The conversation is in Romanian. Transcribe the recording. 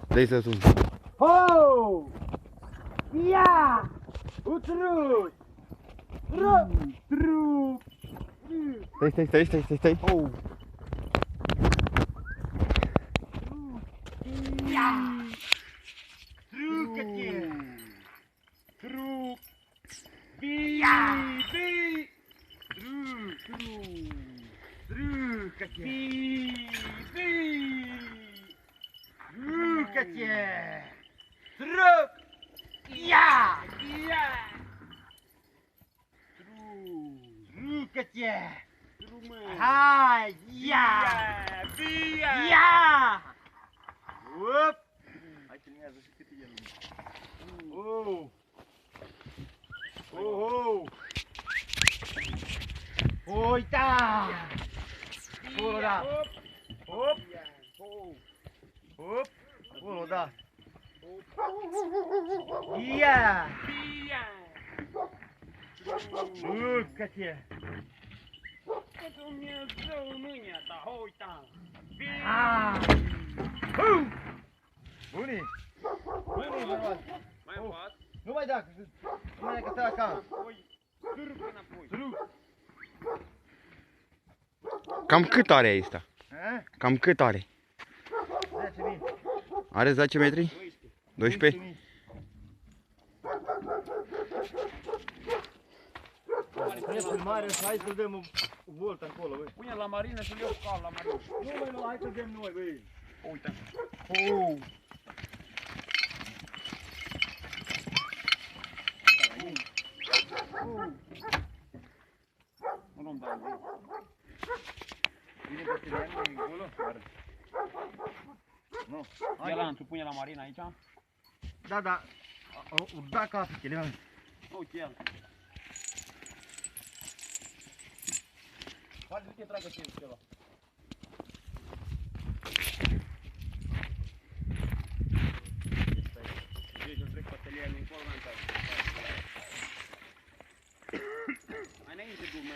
Dă-i să sun. Ho! Ia! Utru! Tru! Stai. Oh! Ia! Trucă-te! Truc! Ia! Trucă-te! Trucă-te! Truc! Ia! Trucă-te! Hai! Ia! Ia! Up! Hai filmează și cât e el. Uita! Acolo, da! Hop! Acolo, da! Ia! Urcă-te! Că Dumnezeu nu-i ta, uita! Bunii! Mai fac? Nu mai da, nu mai da că stai la cam. Sârg înapoi. Cam cât are asta? Cam cât are? 10.000. Are 10 metri? 12? Pune filmare și hai să dăm o voltă acolo, băi. Pune la marină și-l iau cal la marină. Nu, băi, nu, hai să dăm noi, băi. Uite. Nu-mi dau gol. Bine, că te le-am acolo? Nu. Ielan, tu pune la marină aici? Da. Da, ca apicele, mă. Uite el. Poate să te tragă ceva. Deci, trec pe telia din acolo, n-am tare. Mai înainte, du, mă.